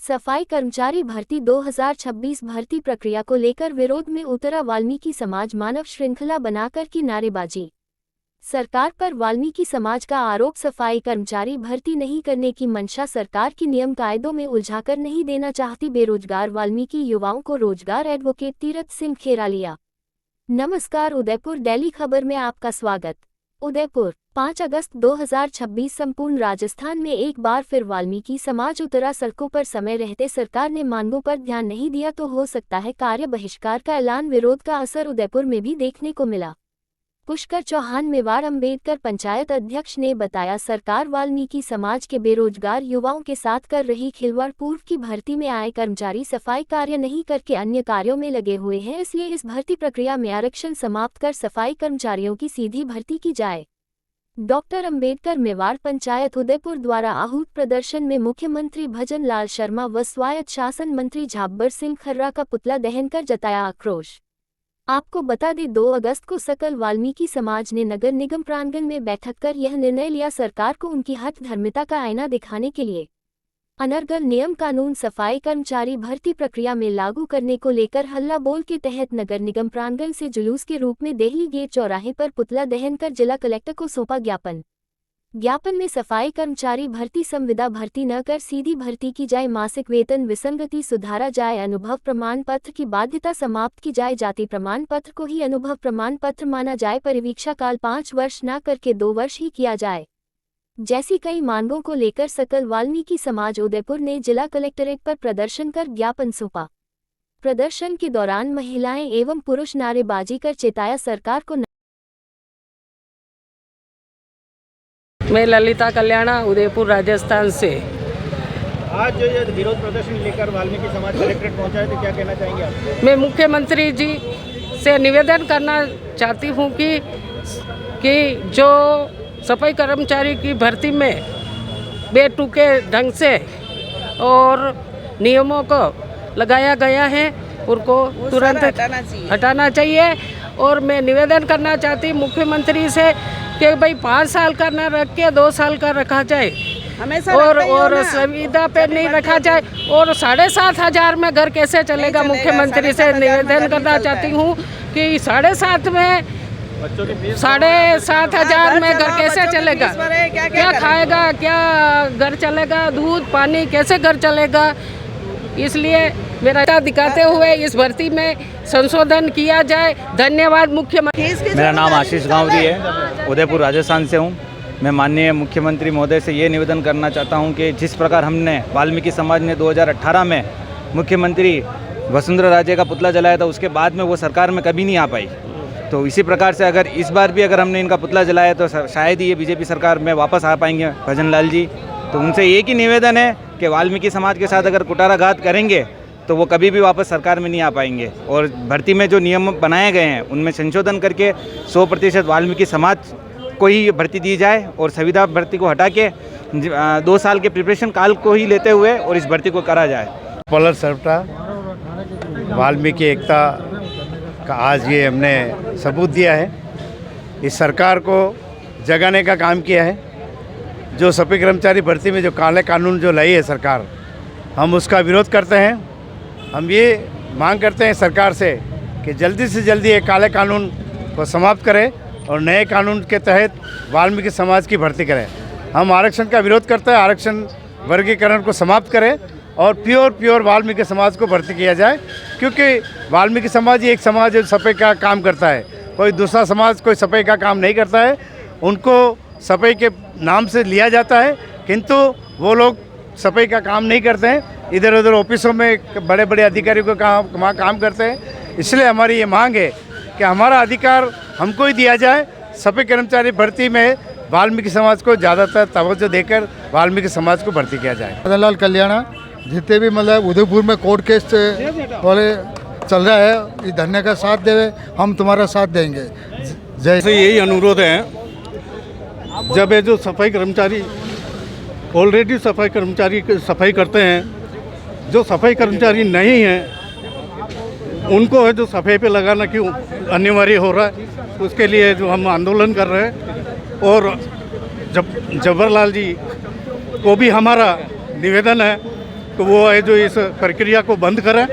सफाई कर्मचारी भर्ती 2026 भर्ती प्रक्रिया को लेकर विरोध में उतरा वाल्मीकि समाज। मानव श्रृंखला बनाकर की नारेबाजी। सरकार पर वाल्मीकि समाज का आरोप, सफाई कर्मचारी भर्ती नहीं करने की मंशा सरकार की नियम कायदों में उलझाकर नहीं देना चाहती बेरोजगार वाल्मीकि युवाओं को रोजगार। एडवोकेट तीरथ सिंह खेरालिया। नमस्कार, उदयपुर डेली खबर में आपका स्वागत। उदयपुर 5 अगस्त 2026 संपूर्ण राजस्थान में एक बार फिर वाल्मीकि समाज उतरा सड़कों पर। समय रहते सरकार ने मांगों पर ध्यान नहीं दिया तो हो सकता है कार्य बहिष्कार का ऐलान। विरोध का असर उदयपुर में भी देखने को मिला। पुष्कर चौहान, मेवाड़ अंबेडकर पंचायत अध्यक्ष ने बताया, सरकार वाल्मीकि समाज के बेरोजगार युवाओं के साथ कर रही खिलवाड़। पूर्व की भर्ती में आए कर्मचारी सफाई कार्य नहीं करके अन्य कार्यों में लगे हुए हैं, इसलिए इस भर्ती प्रक्रिया में आरक्षण समाप्त कर सफाई कर्मचारियों की सीधी भर्ती की जाए। डॉक्टर अंबेडकर मेवाड़ पंचायत उदयपुर द्वारा आहूत प्रदर्शन में मुख्यमंत्री भजन लाल शर्मा व स्वायत्त शासन मंत्री झाब्बर सिंह खर्रा का पुतला दहन कर जताया आक्रोश। आपको बता दें, 2 अगस्त को सकल वाल्मीकि समाज ने नगर निगम प्रांगण में बैठक कर यह निर्णय लिया, सरकार को उनकी हठ धर्मिता का आईना दिखाने के लिए अनर्गल नियम कानून सफाई कर्मचारी भर्ती प्रक्रिया में लागू करने को लेकर हल्ला बोल के तहत नगर निगम प्रांगण से जुलूस के रूप में देहली गेट चौराहे पर पुतला दहन कर जिला कलेक्टर को सौंपा ज्ञापन में सफाई कर्मचारी भर्ती संविदा भर्ती न कर सीधी भर्ती की जाए, मासिक वेतन विसंगति सुधारा जाए, अनुभव प्रमाण पत्र की बाध्यता समाप्त की जाए, जाति प्रमाण पत्र को ही अनुभव प्रमाण पत्र माना जाए, परिवीक्षा काल 5 वर्ष न करके 2 वर्ष ही किया जाए, जैसी कई मांगों को लेकर सकल वाल्मीकि समाज उदयपुर ने जिला कलेक्ट्रेट पर प्रदर्शन कर ज्ञापन सौंपा। प्रदर्शन के दौरान महिलाएं एवं पुरुष नारेबाजी कर चेताया सरकार को। मैं ललिता कल्याणा, उदयपुर राजस्थान से। आज जो ये विरोध प्रदर्शन लेकर वाल्मीकि समाज कलेक्ट्रेट पहुंचा है, तो क्या कहना चाहेंगे आप? मैं मुख्यमंत्री जी से निवेदन करना चाहती हूं कि जो सफाई कर्मचारी की भर्ती में बेतुके ढंग से और नियमों को लगाया गया है, उनको तुरंत हटाना चाहिए। और मैं निवेदन करना चाहती मुख्यमंत्री से कि भाई 5 साल का न रख के 2 साल का रखा जाए और सुविधा पे नहीं रखा जाए। और 7,500 में घर कैसे चलेगा? मुख्यमंत्री से निवेदन करना चाहती हूँ कि 7,500 में घर कैसे चलेगा? क्या खाएगा, क्या घर चलेगा? दूध पानी कैसे घर चलेगा? इसलिए मेरा दिखाते हुए इस भर्ती में संशोधन किया जाए। धन्यवाद मुख्यमंत्री। मेरा नाम आशीष गांवरी है, उदयपुर राजस्थान से हूं। मैं माननीय मुख्यमंत्री महोदय से ये निवेदन करना चाहता हूं कि जिस प्रकार हमने वाल्मीकि समाज ने 2018 में मुख्यमंत्री वसुंधरा राजे का पुतला जलाया था, उसके बाद में वो सरकार में कभी नहीं आ पाई। तो इसी प्रकार से अगर इस बार भी अगर हमने इनका पुतला जलाया तो शायद ही ये बीजेपी सरकार में वापस आ पाएंगे भजन लाल जी। तो उनसे एक ही निवेदन है कि वाल्मीकि समाज के साथ अगर कुटाराघात करेंगे तो वो कभी भी वापस सरकार में नहीं आ पाएंगे। और भर्ती में जो नियम बनाए गए हैं उनमें संशोधन करके 100% वाल्मीकि समाज को ही भर्ती दी जाए और संविदा भर्ती को हटा के 2 साल के प्रिपरेशन काल को ही लेते हुए और इस भर्ती को करा जाए। पलर सरटा वाल्मीकि एकता का आज ये हमने सबूत दिया है। इस सरकार को जगाने का काम किया है। जो सफाई कर्मचारी भर्ती में जो काले कानून जो लाई है सरकार, हम उसका विरोध करते हैं। हम ये मांग करते हैं सरकार से कि जल्दी से जल्दी ये काले कानून को समाप्त करें और नए कानून के तहत वाल्मीकि समाज की भर्ती करें। हम आरक्षण का विरोध करते हैं, आरक्षण वर्गीकरण को समाप्त करें और प्योर वाल्मीकि समाज को भर्ती किया जाए, क्योंकि वाल्मीकि समाज ही एक समाज है सफाई का काम करता है। कोई दूसरा समाज कोई सफाई का काम नहीं करता है। उनको सफाई के नाम से लिया जाता है, किंतु वो लोग सफाई का काम नहीं करते हैं। इधर उधर ऑफिसों में बड़े बड़े अधिकारियों को काम करते हैं। इसलिए हमारी ये मांग है कि हमारा अधिकार हमको ही दिया जाए। सफाई कर्मचारी भर्ती में वाल्मीकि समाज को ज़्यादातर तवज्जो देकर वाल्मीकि समाज को भर्ती किया जाए। भजन लाल कल्याणा, जितने भी मतलब उदयपुर में कोर्ट केस वाले चल रहा है, इस धरने का साथ देवे, हम तुम्हारा साथ देंगे। जैसे यही अनुरोध है, जब ये जो सफाई कर्मचारी ऑलरेडी सफाई कर्मचारी सफाई करते हैं, जो सफाई कर्मचारी नहीं हैं उनको है जो सफाई पे लगाना क्यों अनिवार्य हो रहा है, उसके लिए जो हम आंदोलन कर रहे हैं। और जवाहरलाल जी को भी हमारा निवेदन है तो वो है जो इस प्रक्रिया को बंद करें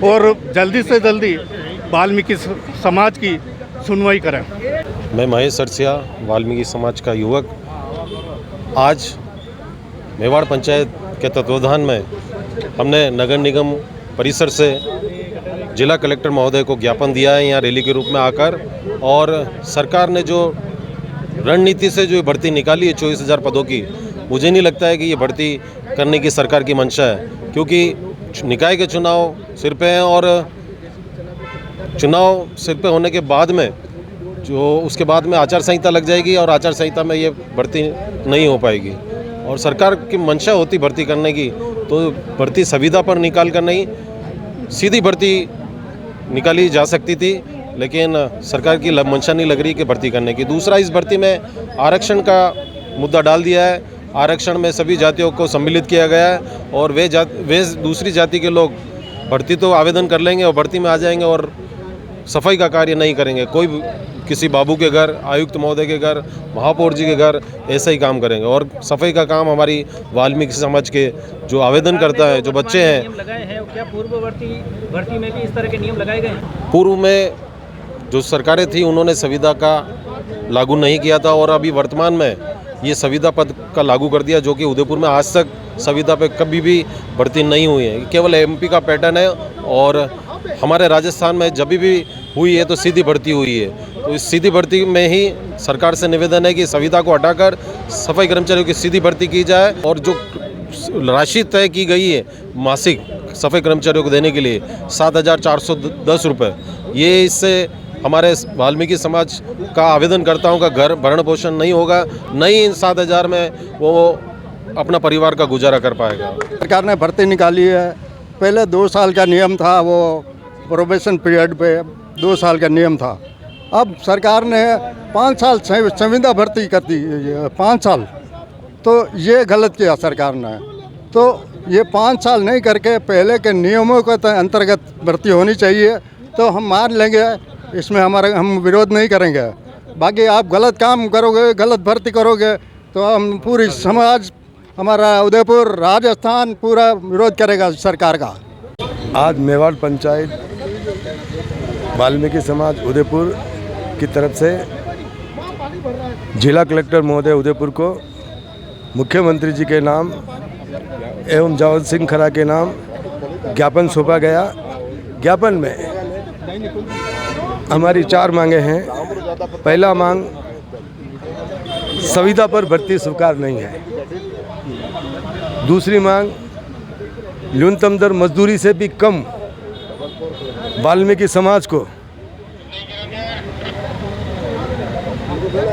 और जल्दी से जल्दी वाल्मीकि समाज की सुनवाई करें। मैं महेश सरसिया, वाल्मीकि समाज का युवक, आज मेवाड़ पंचायत के तत्वावधान में हमने नगर निगम परिसर से जिला कलेक्टर महोदय को ज्ञापन दिया है यहाँ रैली के रूप में आकर। और सरकार ने जो रणनीति से जो भर्ती निकाली है 24,000 पदों की, मुझे नहीं लगता है कि ये भर्ती करने की सरकार की मंशा है, क्योंकि निकाय के चुनाव सिर पे हैं और चुनाव सिर पे होने के बाद में जो उसके बाद में आचार संहिता लग जाएगी और आचार संहिता में ये भर्ती नहीं हो पाएगी। और सरकार की मंशा होती भर्ती करने की तो भर्ती संविदा पर निकाल कर नहीं, सीधी भर्ती निकाली जा सकती थी, लेकिन सरकार की मंशा नहीं लग रही कि भर्ती करने की। दूसरा, इस भर्ती में आरक्षण का मुद्दा डाल दिया है। आरक्षण में सभी जातियों को सम्मिलित किया गया है और वे दूसरी जाति के लोग भर्ती तो आवेदन कर लेंगे और भर्ती में आ जाएंगे और सफाई का कार्य नहीं करेंगे। कोई किसी बाबू के घर, आयुक्त महोदय के घर, महापौर जी के घर ऐसा ही काम करेंगे और सफाई का काम हमारी वाल्मीकि समाज के जो आवेदन करता है, जो बच्चे हैं। नियम लगाए हैं, क्या पूर्ववर्ती भर्ती में भी इस तरह के नियम लगाए गए हैं? पूर्व में जो सरकारें थी उन्होंने संविदा का लागू नहीं किया था और अभी वर्तमान में ये संविदा पद का लागू कर दिया, जो कि उदयपुर में आज तक संविदा पे कभी भी भर्ती नहीं हुई है। केवल एमपी का पैटर्न है और हमारे राजस्थान में जब भी हुई है तो सीधी भर्ती हुई है। तो इस सीधी भर्ती में ही सरकार से निवेदन है कि संविदा को हटाकर सफाई कर्मचारियों की सीधी भर्ती की जाए और जो राशि तय की गई है मासिक सफाई कर्मचारियों को देने के लिए 7,410 रुपये, ये इससे हमारे वाल्मीकि समाज का आवेदनकर्ताओं का घर भरण पोषण नहीं होगा, नहीं इन 7,000 में वो अपना परिवार का गुजारा कर पाएगा। सरकार ने भर्ती निकाली है। पहले 2 साल का नियम था, वो प्रोबेशन पीरियड पे 2 साल का नियम था। अब सरकार ने 5 साल संविदा भर्ती कर दी, 5 साल। तो ये गलत किया सरकार ने। तो ये 5 साल नहीं करके पहले के नियमों के अंतर्गत भर्ती होनी चाहिए। तो हम मान लेंगे, इसमें हम विरोध नहीं करेंगे। बाकी आप गलत काम करोगे, गलत भर्ती करोगे तो हम पूरी समाज, हमारा उदयपुर, राजस्थान पूरा विरोध करेगा सरकार का। आज मेवाड़ पंचायत वाल्मीकि समाज उदयपुर की तरफ से जिला कलेक्टर महोदय उदयपुर को मुख्यमंत्री जी के नाम एवं जयवंत सिंह खरा के नाम ज्ञापन सौंपा गया। ज्ञापन में हमारी 4 मांगे हैं। पहला मांग, संविदा पर भर्ती स्वीकार नहीं है। दूसरी मांग, न्यूनतम दर मजदूरी से भी कम वाल्मीकि समाज को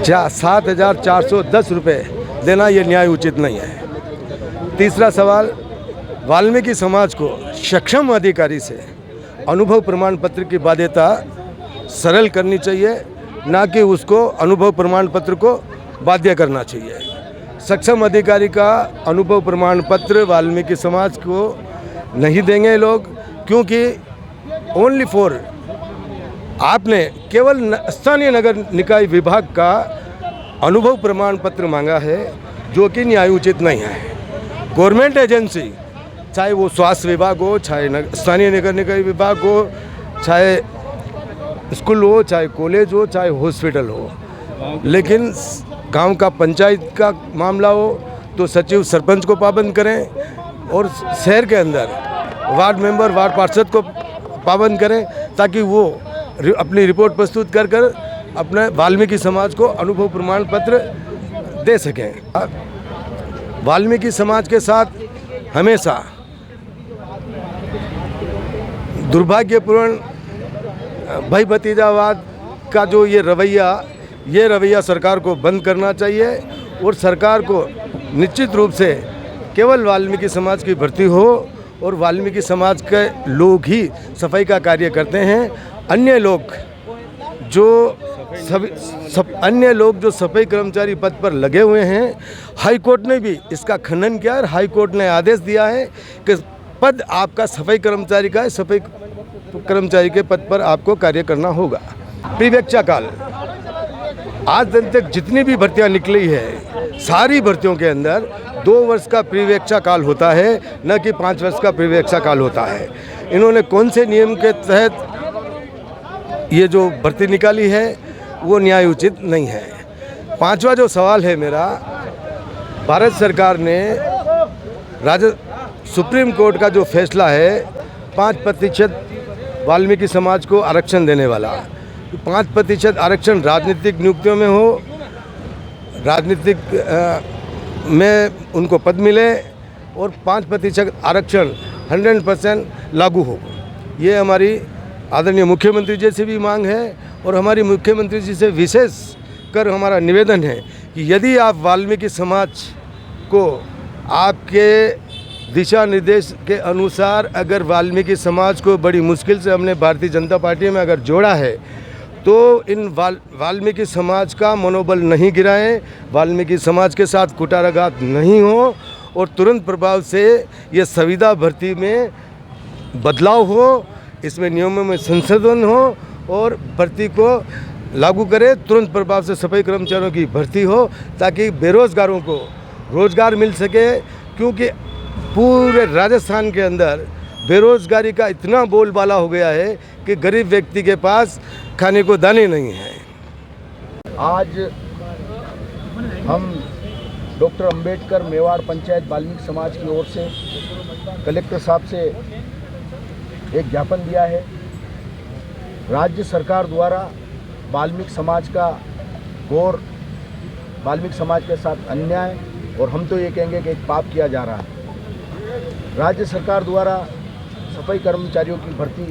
7,410 रुपये देना, ये न्याय उचित नहीं है। तीसरा सवाल, वाल्मीकि समाज को सक्षम अधिकारी से अनुभव प्रमाण पत्र की बाध्यता सरल करनी चाहिए, ना कि उसको अनुभव प्रमाण पत्र को बाध्य करना चाहिए। सक्षम अधिकारी का अनुभव प्रमाण पत्र वाल्मीकि समाज को नहीं देंगे लोग, क्योंकि ओनली फॉर आपने केवल स्थानीय नगर निकाय विभाग का अनुभव प्रमाण पत्र मांगा है, जो कि न्याय उचित नहीं है। गवर्नमेंट एजेंसी, चाहे वो स्वास्थ्य विभाग हो, चाहे स्थानीय नगर निकाय विभाग हो, चाहे स्कूल हो, चाहे कॉलेज हो, चाहे हॉस्पिटल हो, लेकिन गांव का पंचायत का मामला हो तो सचिव सरपंच को पाबंद करें और शहर के अंदर वार्ड मेंबर, वार्ड पार्षद को पाबंद करें, ताकि वो अपनी रिपोर्ट प्रस्तुत कर अपने वाल्मीकि समाज को अनुभव प्रमाण पत्र दे सकें। वाल्मीकि समाज के साथ हमेशा दुर्भाग्यपूर्ण भाई भतीजावाद का जो ये रवैया सरकार को बंद करना चाहिए और सरकार को निश्चित रूप से केवल वाल्मीकि समाज की भर्ती हो और वाल्मीकि समाज के लोग ही सफाई का कार्य करते हैं। अन्य लोग जो सफाई कर्मचारी पद पर लगे हुए हैं, हाई कोर्ट ने भी इसका खंडन किया और हाई कोर्ट ने आदेश दिया है कि पद आपका सफाई कर्मचारी का है, सफाई कर्मचारी के पद पर आपको कार्य करना होगा। परिवीक्षा काल, आज दिन तक जितनी भी भर्तियां निकली है, सारी भर्तियों के अंदर 2 वर्ष का प्रीवेक्षा काल होता है, न कि 5 वर्ष का प्रीवेक्षा काल होता है। इन्होंने कौन से नियम के तहत ये जो भर्ती निकाली है वो न्याय उचित नहीं है। 5वां जो सवाल है मेरा, भारत सरकार ने सुप्रीम कोर्ट का जो फैसला है 5% वाल्मीकि समाज को आरक्षण देने वाला, 5% आरक्षण राजनीतिक नियुक्तियों में हो, राजनीतिक में उनको पद मिले और 5% आरक्षण 100% लागू हो। ये हमारी आदरणीय मुख्यमंत्री जी से भी मांग है और हमारी मुख्यमंत्री जी से विशेष कर हमारा निवेदन है कि यदि आप वाल्मीकि समाज को आपके दिशा निर्देश के अनुसार अगर वाल्मीकि समाज को बड़ी मुश्किल से हमने भारतीय जनता पार्टी में अगर जोड़ा है तो इन वाल्मीकि समाज का मनोबल नहीं गिराएं, वाल्मीकि समाज के साथ कुटाराघात नहीं हो और तुरंत प्रभाव से ये संविदा भर्ती में बदलाव हो, इसमें नियमों में संशोधन हो और भर्ती को लागू करे। तुरंत प्रभाव से सफाई कर्मचारियों की भर्ती हो ताकि बेरोजगारों को रोजगार मिल सके, क्योंकि पूरे राजस्थान के अंदर बेरोजगारी का इतना बोलबाला हो गया है कि गरीब व्यक्ति के पास खाने को दाने नहीं हैं। आज हम डॉक्टर अंबेडकर मेवाड़ पंचायत वाल्मीकि समाज की ओर से कलेक्टर साहब से एक ज्ञापन दिया है। राज्य सरकार द्वारा वाल्मीकि समाज का घोर वाल्मीकि समाज के साथ अन्याय और हम तो ये कहेंगे कि एक पाप किया जा रहा है। राज्य सरकार द्वारा सफाई कर्मचारियों की भर्ती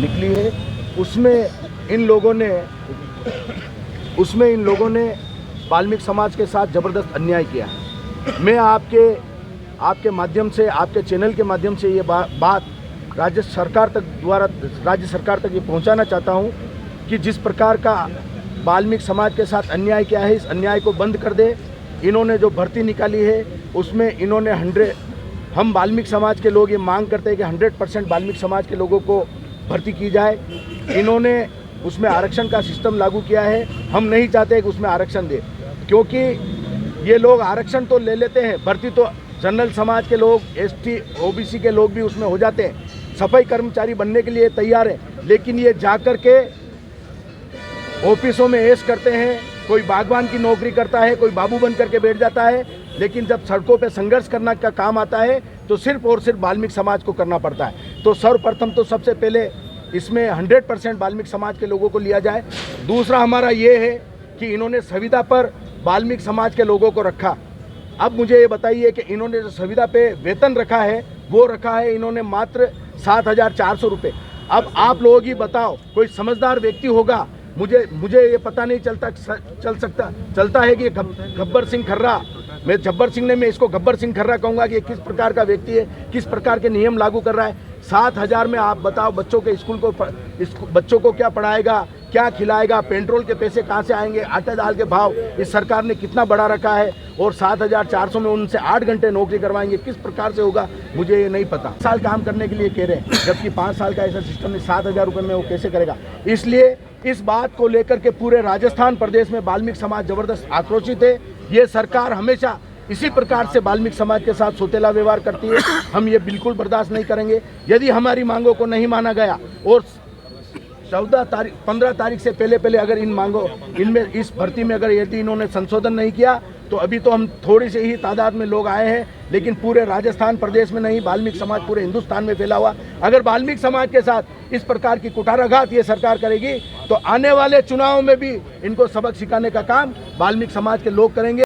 निकली है, उसमें इन लोगों ने वाल्मीकि समाज के साथ ज़बरदस्त अन्याय किया है। मैं आपके माध्यम से, आपके चैनल के माध्यम से ये बात राज्य सरकार तक ये पहुंचाना चाहता हूं कि जिस प्रकार का वाल्मीकि समाज के साथ अन्याय किया है, इस अन्याय को बंद कर दे। इन्होंने जो भर्ती निकाली है उसमें इन्होंने हम वाल्मीकि समाज के लोग ये मांग करते हैं कि 100% वाल्मीकि समाज के लोगों को भर्ती की जाए। इन्होंने उसमें आरक्षण का सिस्टम लागू किया है। हम नहीं चाहते कि उसमें आरक्षण दे, क्योंकि ये लोग आरक्षण तो ले लेते हैं, भर्ती तो जनरल समाज के लोग, ST OBC के लोग भी उसमें हो जाते हैं, सफाई कर्मचारी बनने के लिए तैयार है, लेकिन ये जाकर के ऑफिसों में ऐश करते हैं। कोई बागवान की नौकरी करता है, कोई बाबू बन करके बैठ जाता है, लेकिन जब सड़कों पे संघर्ष करना का काम आता है तो सिर्फ और सिर्फ वाल्मीकि समाज को करना पड़ता है। तो सर्वप्रथम तो सबसे पहले इसमें 100% वाल्मीकि समाज के लोगों को लिया जाए। दूसरा हमारा ये है कि इन्होंने संविदा पर वाल्मीकि समाज के लोगों को रखा। अब मुझे ये बताइए कि इन्होंने जो संविदा पे वेतन रखा है वो रखा है इन्होंने मात्र 7,400 रुपये। अब आप लोग ही बताओ, कोई समझदार व्यक्ति होगा, मुझे ये पता नहीं चलता है कि गब्बर सिंह खर्रा, मैं इसको गब्बर सिंह खर्रा कहूँगा कि किस प्रकार का व्यक्ति है, किस प्रकार के नियम लागू कर रहा है। 7,000 में आप बताओ बच्चों को क्या पढ़ाएगा, क्या खिलाएगा, पेट्रोल के पैसे कहाँ से आएंगे, आटा दाल के भाव इस सरकार ने कितना बढ़ा रखा है, और 7,400 में उनसे 8 घंटे नौकरी करवाएंगे, किस प्रकार से होगा मुझे ये नहीं पता। साल काम करने के लिए कह रहे हैं, जबकि 5 साल का ऐसा सिस्टम नहीं, 7,000 रुपये में वो कैसे करेगा। इसलिए इस बात को लेकर के पूरे राजस्थान प्रदेश में वाल्मीकि समाज जबरदस्त आक्रोशित है। ये सरकार हमेशा इसी प्रकार से वाल्मीकि समाज के साथ सौतेला व्यवहार करती है। हम ये बिल्कुल बर्दाश्त नहीं करेंगे। यदि हमारी मांगों को नहीं माना गया और 15 तारीख से पहले अगर इनमें इस भर्ती में अगर यदि इन्होंने संशोधन नहीं किया तो अभी तो हम थोड़ी सी ही तादाद में लोग आए हैं, लेकिन पूरे राजस्थान प्रदेश में नहीं, वाल्मीकि समाज पूरे हिंदुस्तान में फैला हुआ। अगर वाल्मीकि समाज के साथ इस प्रकार की कुठाराघात ये सरकार करेगी तो आने वाले चुनाव में भी इनको सबक सिखाने का काम वाल्मीकि समाज के लोग करेंगे।